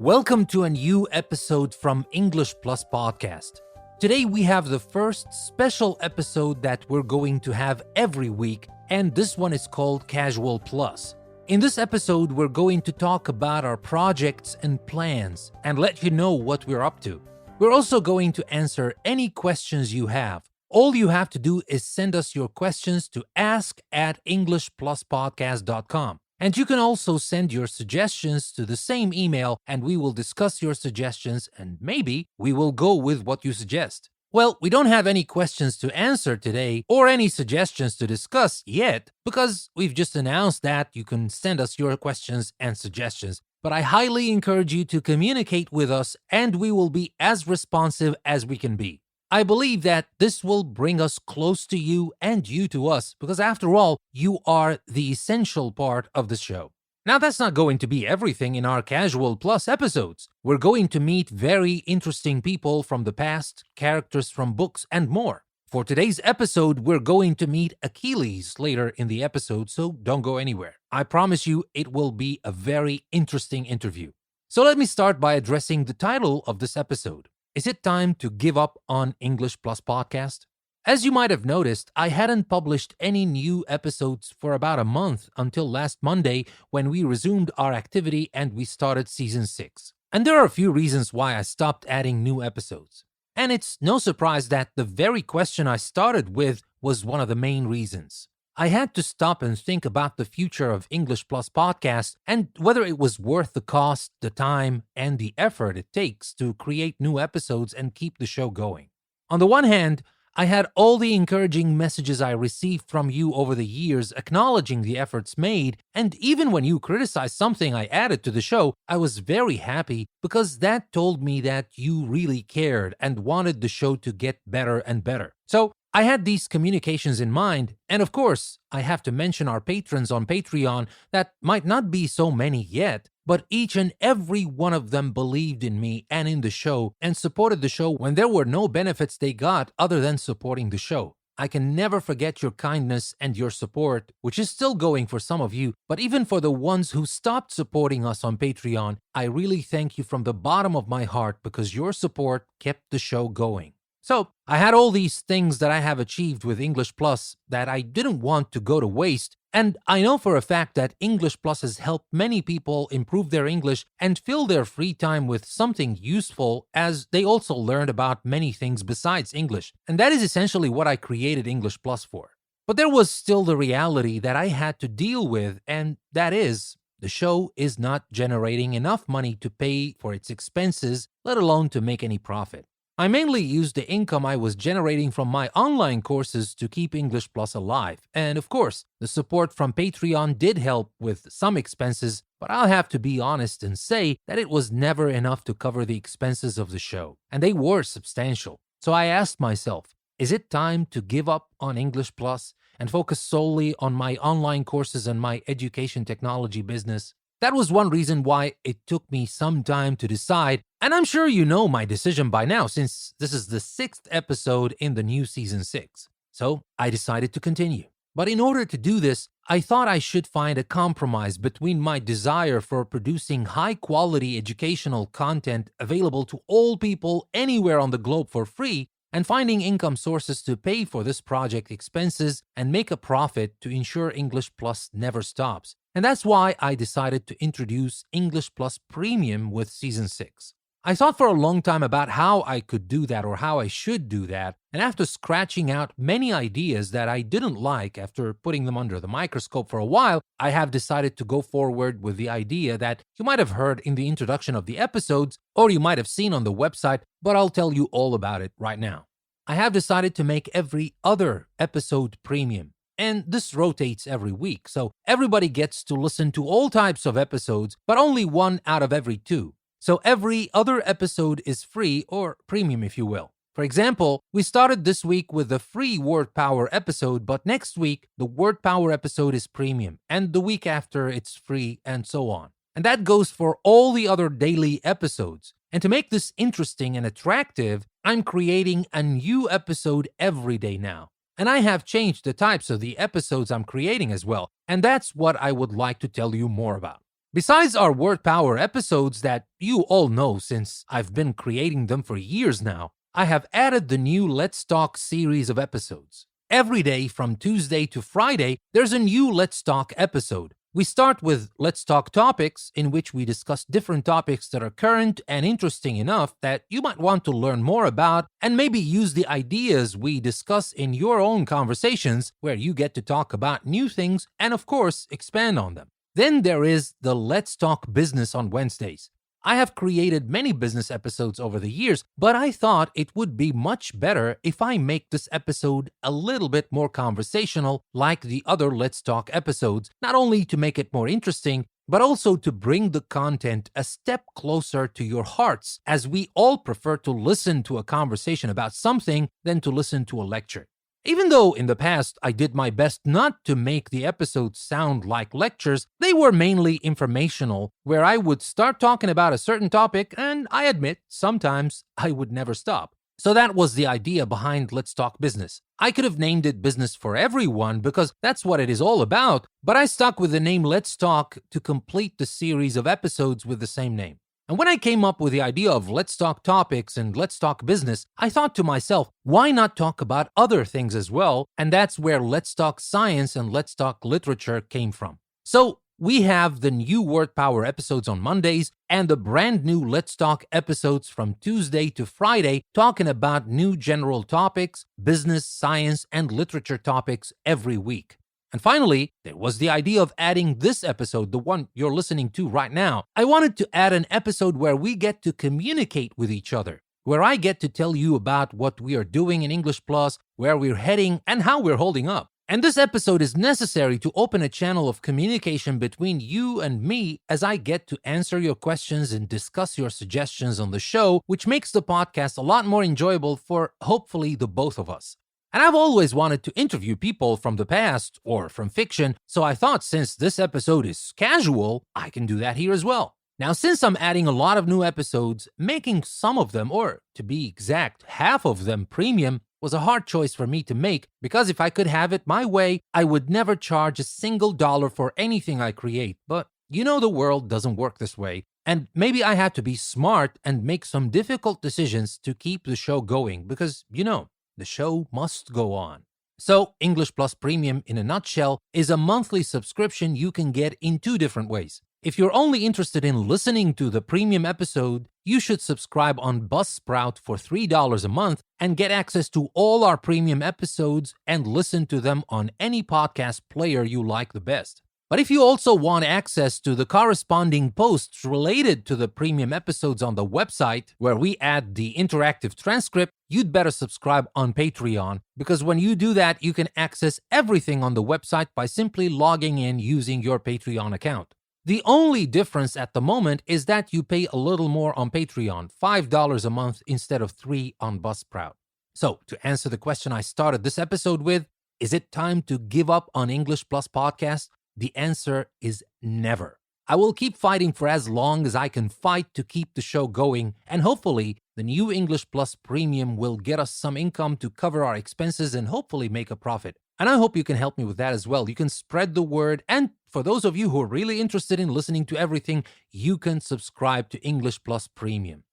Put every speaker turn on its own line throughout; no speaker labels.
Welcome to a new episode from English Plus Podcast. Today we have the first special episode that we're going to have every week, and this one is called Casual Plus. In this episode, we're going to talk about our projects and plans and let you know what we're up to. We're also going to answer any questions you have. All you have to do is send us your questions to ask@englishpluspodcast.com. And you can also send your suggestions to the same email and we will discuss your suggestions and maybe we will go with what you suggest. Well, we don't have any questions to answer today or any suggestions to discuss yet because we've just announced that you can send us your questions and suggestions. But I highly encourage you to communicate with us and we will be as responsive as we can be. I believe that this will bring us close to you and you to us because after all, you are the essential part of the show. Now that's not going to be everything in our Casual Plus episodes. We're going to meet very interesting people from the past, characters from books, and more. For today's episode, we're going to meet Achilles later in the episode, so don't go anywhere. I promise you it will be a very interesting interview. So let me start by addressing the title of this episode. Is it time to give up on English Plus Podcast? As you might have noticed, I hadn't published any new episodes for about a month until last Monday when we resumed our activity and we started Season 6. And there are a few reasons why I stopped adding new episodes. And it's no surprise that the very question I started with was one of the main reasons. I had to stop and think about the future of English Plus Podcast and whether it was worth the cost, the time, and the effort it takes to create new episodes and keep the show going. On the one hand, I had all the encouraging messages I received from you over the years acknowledging the efforts made, and even when you criticized something I added to the show, I was very happy because that told me that you really cared and wanted the show to get better and better. So I had these communications in mind, and of course, I have to mention our patrons on Patreon that might not be so many yet, but each and every one of them believed in me and in the show and supported the show when there were no benefits they got other than supporting the show. I can never forget your kindness and your support, which is still going for some of you, but even for the ones who stopped supporting us on Patreon, I really thank you from the bottom of my heart because your support kept the show going. So, I had all these things that I have achieved with English Plus that I didn't want to go to waste, and I know for a fact that English Plus has helped many people improve their English and fill their free time with something useful as they also learned about many things besides English, and that is essentially what I created English Plus for. But there was still the reality that I had to deal with, and that is, the show is not generating enough money to pay for its expenses, let alone to make any profit. I mainly used the income I was generating from my online courses to keep English Plus alive. And of course, the support from Patreon did help with some expenses, but I'll have to be honest and say that it was never enough to cover the expenses of the show, and they were substantial. So I asked myself, is it time to give up on English Plus and focus solely on my online courses and my education technology business? That was one reason why it took me some time to decide, and I'm sure you know my decision by now since this is the 6th episode in the new Season 6. So I decided to continue. But in order to do this, I thought I should find a compromise between my desire for producing high-quality educational content available to all people anywhere on the globe for free and finding income sources to pay for this project expenses and make a profit to ensure English Plus never stops. And that's why I decided to introduce English Plus Premium with Season 6. I thought for a long time about how I could do that or how I should do that, and after scratching out many ideas that I didn't like after putting them under the microscope for a while, I have decided to go forward with the idea that you might have heard in the introduction of the episodes or you might have seen on the website, but I'll tell you all about it right now. I have decided to make every other episode premium. And this rotates every week, so everybody gets to listen to all types of episodes, but only one out of every two. So every other episode is free or premium, if you will. For example, we started this week with the free Word Power episode, but next week, the Word Power episode is premium, and the week after, it's free, and so on. And that goes for all the other daily episodes. And to make this interesting and attractive, I'm creating a new episode every day now. And I have changed the types of the episodes I'm creating as well, and that's what I would like to tell you more about. Besides our word power episodes that you all know since I've been creating them for years now, I have added the new Let's Talk series of episodes. Every day from Tuesday to Friday, there's a new Let's Talk episode. We start with Let's Talk Topics, in which we discuss different topics that are current and interesting enough that you might want to learn more about and maybe use the ideas we discuss in your own conversations, where you get to talk about new things and, of course, expand on them. Then there is the Let's Talk Business on Wednesdays. I have created many business episodes over the years, but I thought it would be much better if I make this episode a little bit more conversational like the other Let's Talk episodes, not only to make it more interesting, but also to bring the content a step closer to your hearts, as we all prefer to listen to a conversation about something than to listen to a lecture. Even though in the past I did my best not to make the episodes sound like lectures, they were mainly informational, where I would start talking about a certain topic and I admit, sometimes I would never stop. So that was the idea behind Let's Talk Business. I could have named it Business for Everyone because that's what it is all about, but I stuck with the name Let's Talk to complete the series of episodes with the same name. And when I came up with the idea of Let's Talk Topics and Let's Talk Business, I thought to myself, why not talk about other things as well? And that's where Let's Talk Science and Let's Talk Literature came from. So we have the new Word Power episodes on Mondays and the brand new Let's Talk episodes from Tuesday to Friday, talking about new general topics, business, science, and literature topics every week. And finally, there was the idea of adding this episode, the one you're listening to right now. I wanted to add an episode where we get to communicate with each other, where I get to tell you about what we are doing in English Plus, where we're heading, and how we're holding up. And this episode is necessary to open a channel of communication between you and me, as I get to answer your questions and discuss your suggestions on the show, which makes the podcast a lot more enjoyable for hopefully the both of us. And I've always wanted to interview people from the past or from fiction, so I thought since this episode is casual, I can do that here as well. Now, since I'm adding a lot of new episodes, making some of them, or to be exact, half of them premium, was a hard choice for me to make, because if I could have it my way, I would never charge a single dollar for anything I create. But you know the world doesn't work this way, and maybe I had to be smart and make some difficult decisions to keep the show going, because, the show must go on. So, English Plus Premium, in a nutshell, is a monthly subscription you can get in two different ways. If you're only interested in listening to the premium episode, you should subscribe on Buzzsprout for $3 a month and get access to all our premium episodes and listen to them on any podcast player you like the best. But if you also want access to the corresponding posts related to the premium episodes on the website, where we add the interactive transcript, you'd better subscribe on Patreon, because when you do that, you can access everything on the website by simply logging in using your Patreon account. The only difference at the moment is that you pay a little more on Patreon, $5 a month instead of $3 on Buzzsprout. So, to answer the question I started this episode with, is it time to give up on English Plus Podcast? The answer is never. I will keep fighting for as long as I can fight to keep the show going, and hopefully the new English Plus Premium will get us some income to cover our expenses and hopefully make a profit. And I hope you can help me with that as well. You can spread the word, and for those of you who are really interested in listening to everything, you can subscribe to English Plus Premium.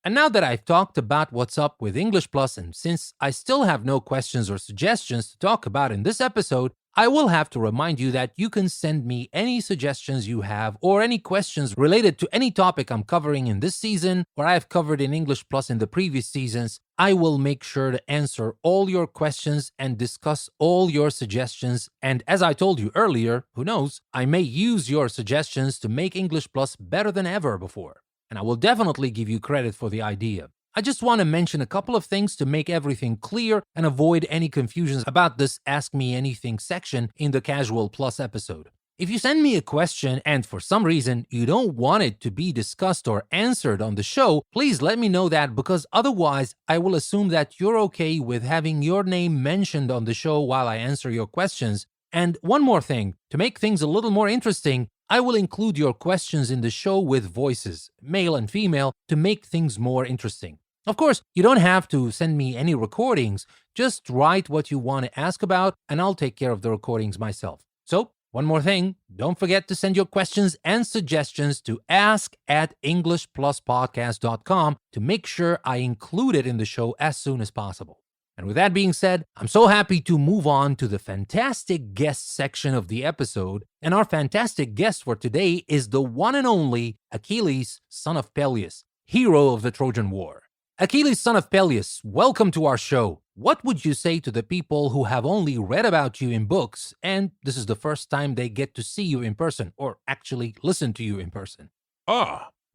And now that I've talked about what's up with English Plus, and since I still have no questions or suggestions to talk about in this episode, I will have to remind you that you can send me any suggestions you have or any questions related to any topic I'm covering in this season or I've covered in English Plus in the previous seasons. I will make sure to answer all your questions and discuss all your suggestions. And as I told you earlier, who knows, I may use your suggestions to make English Plus better than ever before. And I will definitely give you credit for the idea. I just want to mention a couple of things to make everything clear and avoid any confusions about this Ask Me Anything section in the Casual Plus episode. If you send me a question and for some reason you don't want it to be discussed or answered on the show, please let me know that, because otherwise I will assume that you're okay with having your name mentioned on the show while I answer your questions. And one more thing, to make things a little more interesting, I will include your questions in the show with voices, male and female, to make things more interesting. Of course, you don't have to send me any recordings. Just write what you want to ask about, and I'll take care of the recordings myself. So, One more thing, don't forget to send your questions and suggestions to ask@englishpluspodcast.com to make sure I include it in the show as soon as possible. And with that being said, I'm so happy to move on to the fantastic guest section of the episode. And our fantastic guest for today is the one and only Achilles, son of Peleus, hero of the Trojan War. Achilles, son of Peleus, welcome to our show. What would you say to the people who have only read about you in books and this is the first time they get to see you in person, or actually listen to you in person?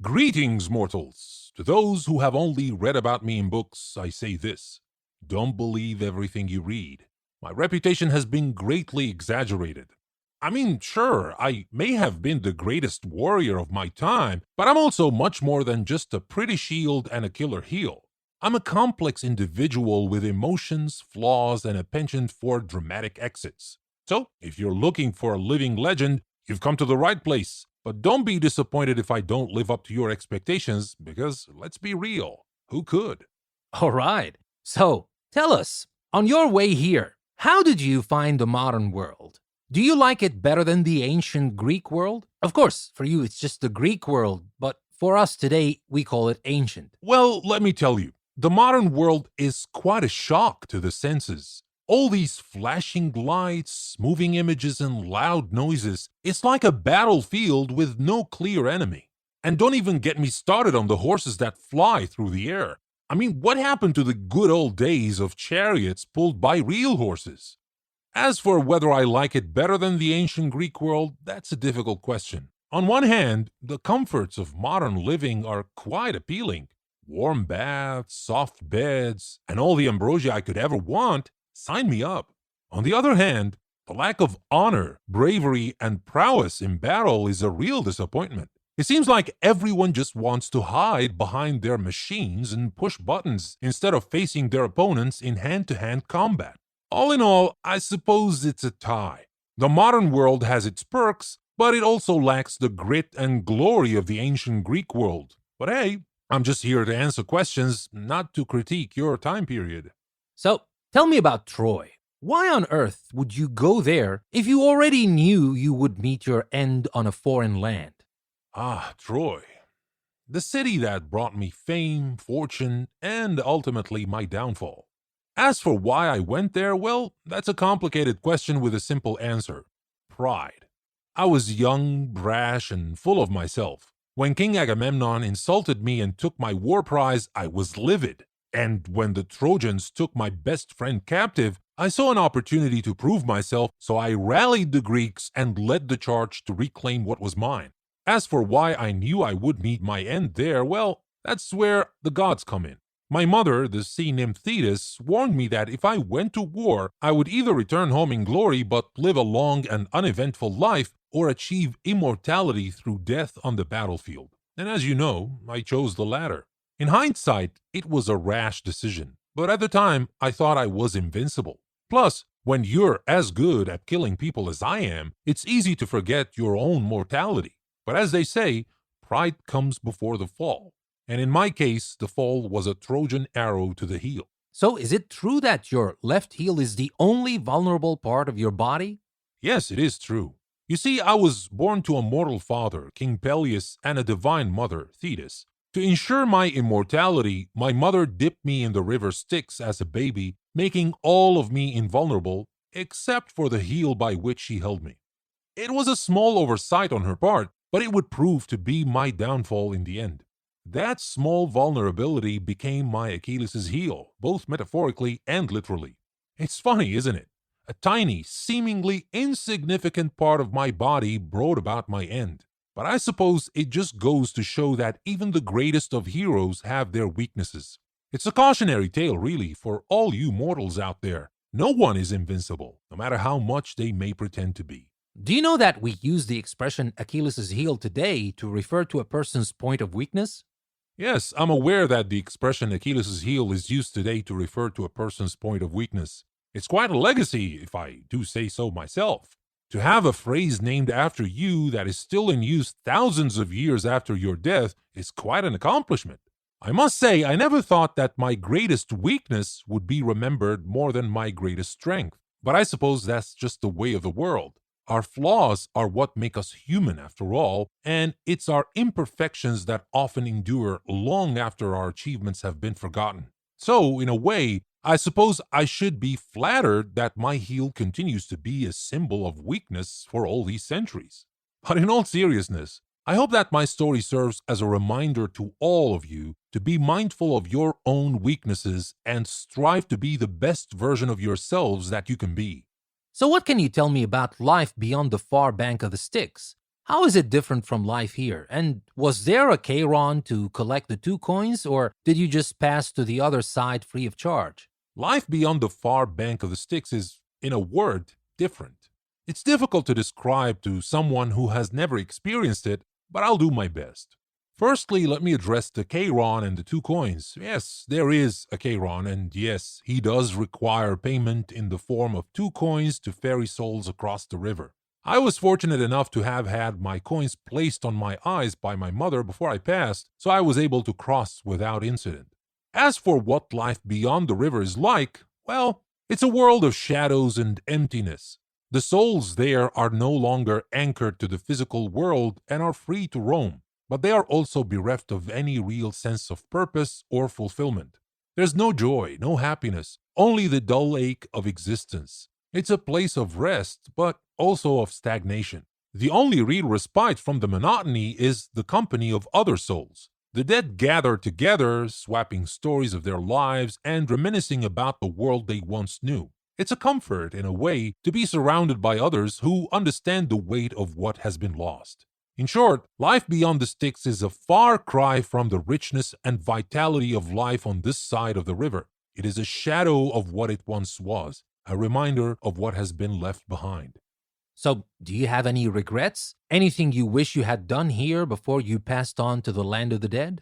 Greetings, mortals. To those who have only read about me in books, I say this: don't believe everything you read. My reputation has been greatly exaggerated. I mean, sure, I may have been the greatest warrior of my time, but I'm also much more than just a pretty shield and a killer heel. I'm a complex individual with emotions, flaws, and a penchant for dramatic exits. So, if you're looking for a living legend, you've come to the right place. But don't be disappointed if I don't live up to your expectations, because let's be real, who could?
All right. So, tell us, on your way here, how did you find the modern world? Do you like it better than the ancient Greek world? Of course, for you it's just the Greek world, but for us today, we call it ancient.
Well, let me tell you, the modern world is quite a shock to the senses. All these flashing lights, moving images, and loud noises, it's like a battlefield with no clear enemy. And don't even get me started on the horses that fly through the air. I mean, what happened to the good old days of chariots pulled by real horses? As for whether I like it better than the ancient Greek world, that's a difficult question. On one hand, the comforts of modern living are quite appealing. Warm baths, soft beds, and all the ambrosia I could ever want. Sign me up. On the other hand, the lack of honor, bravery, and prowess in battle is a real disappointment. It seems like everyone just wants to hide behind their machines and push buttons instead of facing their opponents in hand-to-hand combat. All in all, I suppose it's a tie. The modern world has its perks, but it also lacks the grit and glory of the ancient Greek world. But hey, I'm just here to answer questions, not to critique your time period.
So, tell me about Troy. Why on earth would you go there if you already knew you would meet your end on a foreign land?
Troy. The city that brought me fame, fortune, and ultimately my downfall. As for why I went there, well, that's a complicated question with a simple answer: pride. I was young, brash, and full of myself. When King Agamemnon insulted me and took my war prize, I was livid. And when the Trojans took my best friend captive, I saw an opportunity to prove myself, so I rallied the Greeks and led the charge to reclaim what was mine. As for why I knew I would meet my end there, well, that's where the gods come in. My mother, the sea nymph Thetis, warned me that if I went to war, I would either return home in glory but live a long and uneventful life, or achieve immortality through death on the battlefield. And as you know, I chose the latter. In hindsight, it was a rash decision, but at the time, I thought I was invincible. Plus, when you're as good at killing people as I am, it's easy to forget your own mortality. But as they say, pride comes before the fall. And in my case, the fall was a Trojan arrow to the heel.
So, is it true that your left heel is the only vulnerable part of your body?
Yes, it is true. You see, I was born to a mortal father, King Peleus, and a divine mother, Thetis. To ensure my immortality, my mother dipped me in the river Styx as a baby, making all of me invulnerable, except for the heel by which she held me. It was a small oversight on her part, but it would prove to be my downfall in the end. That small vulnerability became my Achilles' heel, both metaphorically and literally. It's funny, isn't it? A tiny, seemingly insignificant part of my body brought about my end. But I suppose it just goes to show that even the greatest of heroes have their weaknesses. It's a cautionary tale, really, for all you mortals out there. No one is invincible, no matter how much they may pretend to be.
Do you know that we use the expression Achilles' heel today to refer to a person's point of weakness?
Yes, I'm aware that the expression Achilles' heel is used today to refer to a person's point of weakness. It's quite a legacy, if I do say so myself. To have a phrase named after you that is still in use thousands of years after your death is quite an accomplishment. I must say, I never thought that my greatest weakness would be remembered more than my greatest strength. But I suppose that's just the way of the world. Our flaws are what make us human, after all, and it's our imperfections that often endure long after our achievements have been forgotten. So, in a way, I suppose I should be flattered that my heel continues to be a symbol of weakness for all these centuries. But in all seriousness, I hope that my story serves as a reminder to all of you to be mindful of your own weaknesses and strive to be the best version of yourselves that you can be.
So, what can you tell me about life beyond the far bank of the Styx? How is it different from life here? And was there a Cheiron to collect the 2 coins, or did you just pass to the other side free of charge?
Life beyond the far bank of the Styx is, in a word, different. It's difficult to describe to someone who has never experienced it, but I'll do my best. Firstly, let me address the Cheiron and the 2 coins. Yes, there is a Cheiron, and yes, he does require payment in the form of 2 coins to ferry souls across the river. I was fortunate enough to have had my coins placed on my eyes by my mother before I passed, so I was able to cross without incident. As for what life beyond the river is like, well, it's a world of shadows and emptiness. The souls there are no longer anchored to the physical world and are free to roam, but they are also bereft of any real sense of purpose or fulfillment. There's no joy, no happiness, only the dull ache of existence. It's a place of rest, but also of stagnation. The only real respite from the monotony is the company of other souls. The dead gather together, swapping stories of their lives and reminiscing about the world they once knew. It's a comfort, in a way, to be surrounded by others who understand the weight of what has been lost. In short, life beyond the Styx is a far cry from the richness and vitality of life on this side of the river. It is a shadow of what it once was, a reminder of what has been left behind.
So, do you have any regrets? Anything you wish you had done here before you passed on to the land of the dead?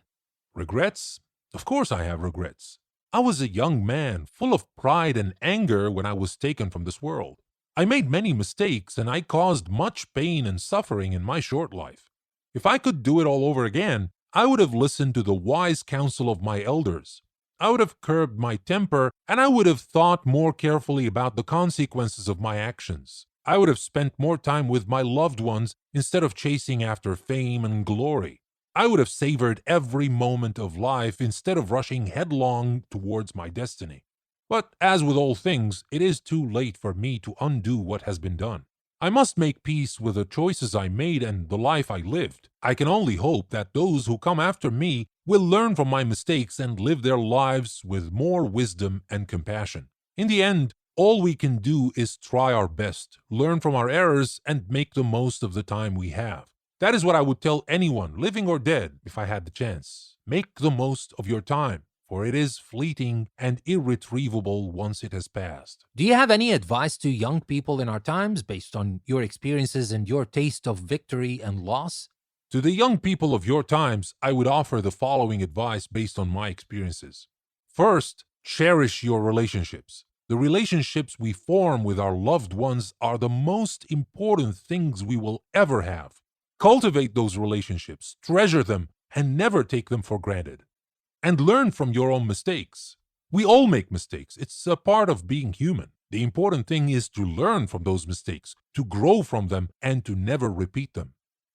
Regrets? Of course I have regrets. I was a young man, full of pride and anger when I was taken from this world. I made many mistakes and I caused much pain and suffering in my short life. If I could do it all over again, I would have listened to the wise counsel of my elders. I would have curbed my temper and I would have thought more carefully about the consequences of my actions. I would have spent more time with my loved ones instead of chasing after fame and glory. I would have savored every moment of life instead of rushing headlong towards my destiny. But as with all things, it is too late for me to undo what has been done. I must make peace with the choices I made and the life I lived. I can only hope that those who come after me will learn from my mistakes and live their lives with more wisdom and compassion. In the end, all we can do is try our best, learn from our errors, and make the most of the time we have. That is what I would tell anyone, living or dead, if I had the chance. Make the most of your time, for it is fleeting and irretrievable once it has passed.
Do you have any advice to young people in our times based on your experiences and your taste of victory and loss?
To the young people of your times, I would offer the following advice based on my experiences. First, cherish your relationships. The relationships we form with our loved ones are the most important things we will ever have. Cultivate those relationships, treasure them, and never take them for granted. And learn from your own mistakes. We all make mistakes. It's a part of being human. The important thing is to learn from those mistakes, to grow from them, and to never repeat them.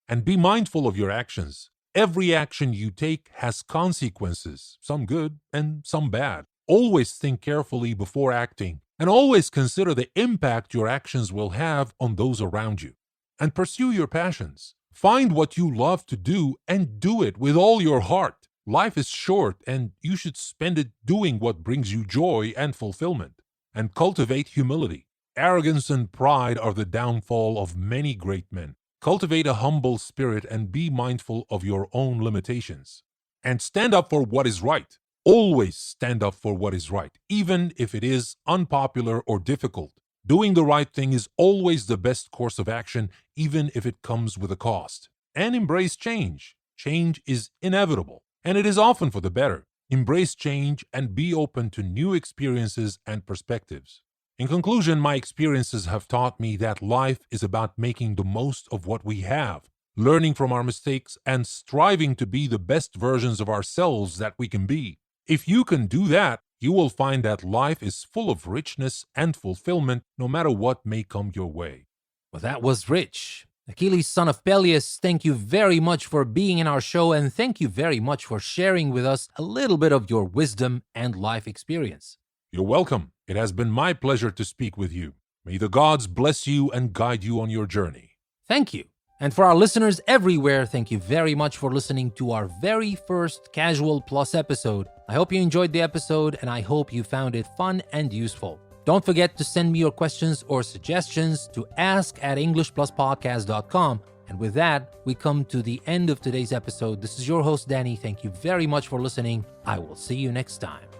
And be mindful of your actions. Every action you take has consequences, some good and some bad. Always think carefully before acting, and always consider the impact your actions will have on those around you. And pursue your passions. Find what you love to do and do it with all your heart. Life is short and you should spend it doing what brings you joy and fulfillment. And cultivate humility. Arrogance and pride are the downfall of many great men. Cultivate a humble spirit and be mindful of your own limitations. And stand up for what is right. Always stand up for what is right, even if it is unpopular or difficult. Doing the right thing is always the best course of action, even if it comes with a cost. And embrace change. Change is inevitable, and it is often for the better. Embrace change and be open to new experiences and perspectives. In conclusion, my experiences have taught me that life is about making the most of what we have, learning from our mistakes, and striving to be the best versions of ourselves that we can be. If you can do that, you will find that life is full of richness and fulfillment no matter what may come your way.
Well, that was rich. Achilles, son of Peleus, thank you very much for being in our show, and thank you very much for sharing with us a little bit of your wisdom and life experience.
You're welcome. It has been my pleasure to speak with you. May the gods bless you and guide you on your journey.
Thank you. And for our listeners everywhere, thank you very much for listening to our very first Casual Plus episode. I hope you enjoyed the episode, and I hope you found it fun and useful. Don't forget to send me your questions or suggestions to ask@EnglishPlusPodcast.com. And with that, we come to the end of today's episode. This is your host, Danny. Thank you very much for listening. I will see you next time.